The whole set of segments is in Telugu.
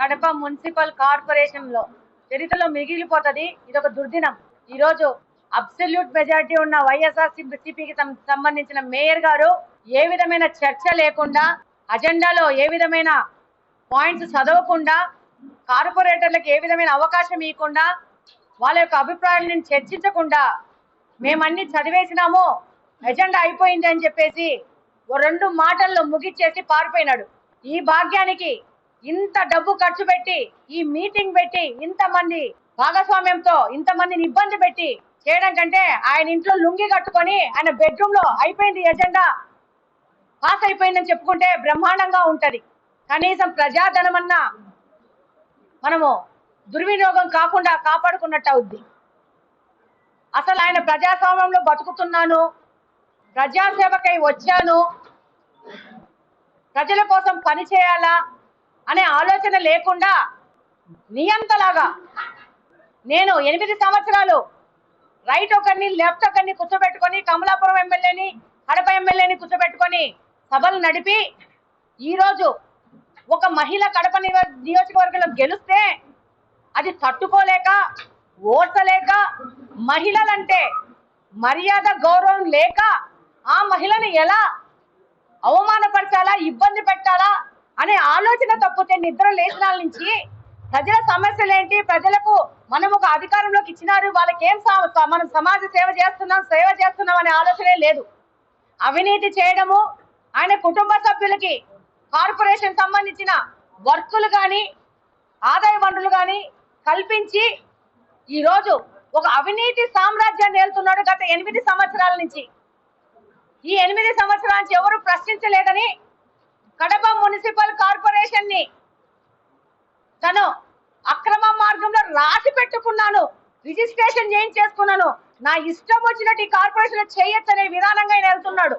కడప మున్సిపల్ కార్పొరేషన్ లో చరిత్రలో మిగిలిపోతుంది. ఇదొక దుర్దినం. ఈ రోజు అబ్సల్యూట్ మెజారిటీ ఉన్న వైఎస్ఆర్సీపీకి సంబంధించిన మేయర్ గారు ఏ విధమైన చర్చ లేకుండా, అజెండాలో ఏ విధమైన పాయింట్స్ చదవకుండా, కార్పొరేటర్లకు ఏ విధమైన అవకాశం ఇవ్వకుండా, వాళ్ళ యొక్క అభిప్రాయాలను చర్చించకుండా మేమన్నీ చదివేసినాము, ఎజెండా అయిపోయింది అని చెప్పేసి రెండు మాటల్లో ముగిచ్చేసి పారిపోయినాడు. ఈ భాగ్యానికి ఇంత డబ్బు ఖర్చు పెట్టి, ఈ మీటింగ్ పెట్టి, ఇంతమంది భాగస్వామ్యంతో ఇంతమందిని ఇబ్బంది పెట్టి చేయడం కంటే ఆయన ఇంట్లో లుంగి కట్టుకొని ఆయన బెడ్రూమ్ లో అయిపోయింది, ఎజెండా పాస్ అయిపోయిందని చెప్పుకుంటే బ్రహ్మాండంగా ఉంటది. కనీసం ప్రజాధనమన్నా మనము దుర్వినియోగం కాకుండా కాపాడుకున్నట్టు అవుద్ది. అసలు ఆయన ప్రజాస్వామ్యంలో బతుకుతున్నాను, ప్రజాసేవకై వచ్చాను, ప్రజల కోసం పని చేయాలా అనే ఆలోచన లేకుండా నియంతలాగా నేను 8 సంవత్సరాలు రైట్ ఒకరిని లెఫ్ట్ ఒకరిని కూర్చోబెట్టుకొని, కమలాపురం ఎమ్మెల్యేని కడప ఎమ్మెల్యేని కూర్చోబెట్టుకొని సభలు నడిపి ఈరోజు ఒక మహిళ కడప నియోజకవర్గంలో గెలిస్తే అది తట్టుకోలేక, ఓర్చలేక, మహిళలంటే మర్యాద గౌరవం లేక ఆ మహిళను ఎలా అవమానపరచాలా, ఇబ్బంది పెట్టాలా అనే ఆలోచన తప్పితే నిద్ర లేచినాల నుంచి ప్రజల సమస్యలు ఏంటి, ప్రజలకు మనం ఒక అధికారంలోకి ఇచ్చినారు, వాళ్ళకి ఏం మనం సమాజ సేవ చేస్తున్నాం అనే ఆలోచనే లేదు. అవినీతి చేయడము, ఆయన కుటుంబ సభ్యులకి కార్పొరేషన్ సంబంధించిన వర్కులు కానీ ఆదాయ వనరులు కానీ కల్పించి ఈరోజు ఒక అవినీతి సామ్రాజ్యాన్ని ఏలుతున్నాడు గత 8 సంవత్సరాల నుంచి. ఈ 8 సంవత్సరాల నుంచి ఎవరు ప్రశ్నించలేదని కడప మున్సిపల్ కార్పొరేషన్ ని తను అక్రమ మార్గంలో రాసి పెట్టుకున్నాను, రిజిస్ట్రేషన్ చేయించేసుకున్నాను, నా ఇష్టం వచ్చినట్టు ఈ కార్పొరేషన్ చేయొచ్చనే విధానంగా ఆయన వెళ్తున్నాడు.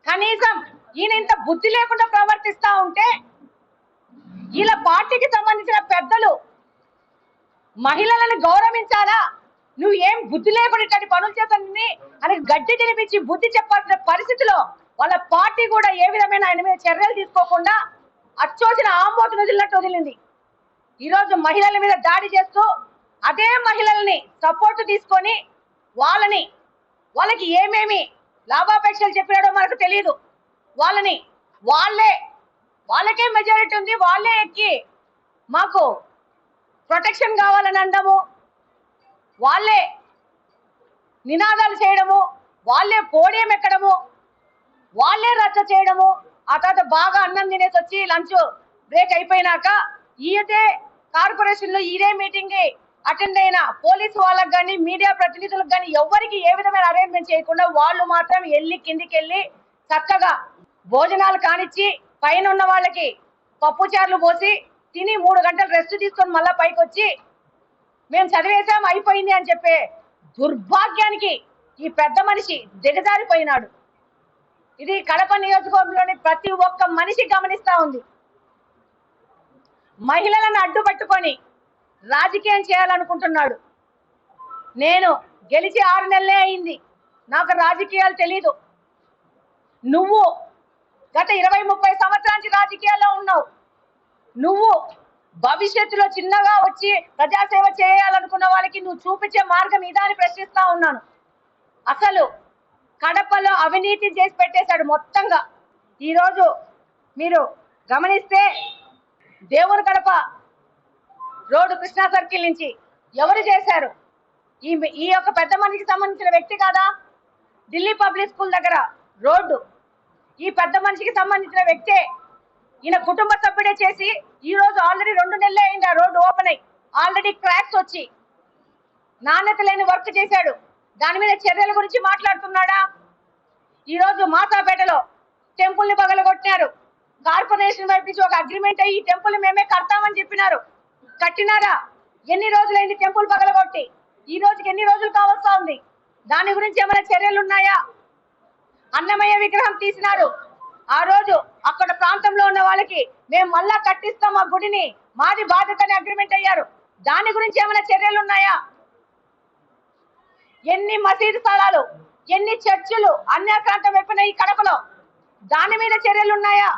కనీసం ఈయన ఇంత బుద్ధి లేకుండా ప్రవర్తిస్తా ఉంటే వీళ్ళ పార్టీకి సంబంధించిన పెద్దలు మహిళలను గౌరవించాలా, నువ్వు ఏం బుద్ధి లేకుండా ఇట్లాంటి పనులు చేస్తానని అని గడ్డి తినిపించి బుద్ధి చెప్పాల్సిన పరిస్థితిలో వాళ్ళ పార్టీ కూడా ఏ విధమైన ఆయన మీద చర్యలు తీసుకోకుండా అచ్చోసిన ఆంబోతును వదిలినట్టు వదిలింది. ఈరోజు మహిళల మీద దాడి చేస్తూ అదే మహిళల్ని సపోర్ట్ తీసుకొని వాళ్ళకి ఏమేమి లాభాపేక్షలు చెప్పినాడో మనకు తెలియదు. వాళ్ళకే మెజారిటీ ఉంది, వాళ్ళే ఎక్కి మాకు ప్రొటెక్షన్ కావాలని అనడము, వాళ్ళే నినాదాలు చేయడము, వాళ్ళే పోడియం ఎక్కడము, వాళ్ళే రచ్చ చేయడము. ఆ తర్వాత బాగా అన్నం తినేసి వచ్చి లంచ్ బ్రేక్ అయిపోయినాక ఇదే కార్పొరేషన్ లో ఇదే మీటింగ్ అటెండ్ అయిన పోలీసు వాళ్ళకి కానీ మీడియా ప్రతినిధులకు కానీ ఎవరికి ఏ విధమైన అరేంజ్మెంట్ చేయకుండా వాళ్ళు మాత్రం కిందికి వెళ్ళి చక్కగా భోజనాలు కానిచ్చి పైన ఉన్న వాళ్ళకి పప్పుచారులు పోసి తిని 3 గంటలు రెస్ట్ తీసుకొని మళ్ళా పైకి వచ్చి మేము చదివేశాం అయిపోయింది అని చెప్పే దుర్భాగ్యానికి ఈ పెద్ద మనిషి దిగజారిపోయినాడు. ఇది కడప నియోజకవర్గంలోని ప్రతి ఒక్క మనిషి గమనిస్తా ఉంది. మహిళలను అడ్డుపట్టుకొని రాజకీయం చేయాలనుకుంటున్నాడు. నేను గెలిచి 6 నెలలే అయింది, నాకు రాజకీయాలు తెలీదు. నువ్వు గత 20-30 సంవత్సరాల నుంచి రాజకీయాల్లో ఉన్నావు. నువ్వు భవిష్యత్తులో చిన్నగా వచ్చి ప్రజాసేవ చేయాలనుకున్న వాళ్ళకి నువ్వు చూపించే మార్గం ఇదా అని ప్రశ్నిస్తా ఉన్నాను. అసలు కడపలో అవినీతి చేసి పెట్టేశాడు మొత్తంగా. ఈరోజు మీరు గమనిస్తే దేవుని కడప రోడ్డు కృష్ణా సర్కిల్ నుంచి ఎవరు చేశారు? ఈ యొక్క పెద్ద మనిషికి సంబంధించిన వ్యక్తి కాదా? ఢిల్లీ పబ్లిక్ స్కూల్ దగ్గర రోడ్డు ఈ పెద్ద మనిషికి సంబంధించిన వ్యక్తే. ఈయన కుటుంబ సభ్యుడే చేసి ఈ రోజు ఆల్రెడీ 2 నెలలే అయింది ఆ రోడ్డు ఓపెన్ అయ్యి, ఆల్రెడీ క్రాక్స్ వచ్చి నాణ్యత లేని వర్క్ చేశాడు. దాని మీద చర్యల గురించి మాట్లాడుతున్నాడా? ఈరోజు మాసాపేటలో టెంపుల్ని పగలగొట్టినారు. కార్పొరేషన్ వైపు నుంచి ఒక అగ్రిమెంట్ అయ్యి టెంపుల్ మేమే కడతామని చెప్పినారు. కట్టినారా? ఎన్ని రోజులైంది టెంపుల్ పగలగొట్టి? ఈ రోజుకి ఎన్ని రోజులు కావస్తా ఉంది? దాని గురించి ఏమైనా చర్యలు ఉన్నాయా? అన్నమయ్య విగ్రహం తీసినారు. ఆ రోజు అక్కడ ప్రాంతంలో ఉన్న వాళ్ళకి మేము మళ్ళా కట్టిస్తాం ఆ గుడిని, మాది బాధ్యతని అగ్రిమెంట్ అయ్యారు. దాని గురించి ఏమైనా చర్యలు ఉన్నాయా? ఎన్ని మసీదు స్థలాలు, ఎన్ని చర్చిలు అన్యాక్రాంతం అయిపోయినాయి కడపలో, దాని మీద చర్యలు ఉన్నాయా?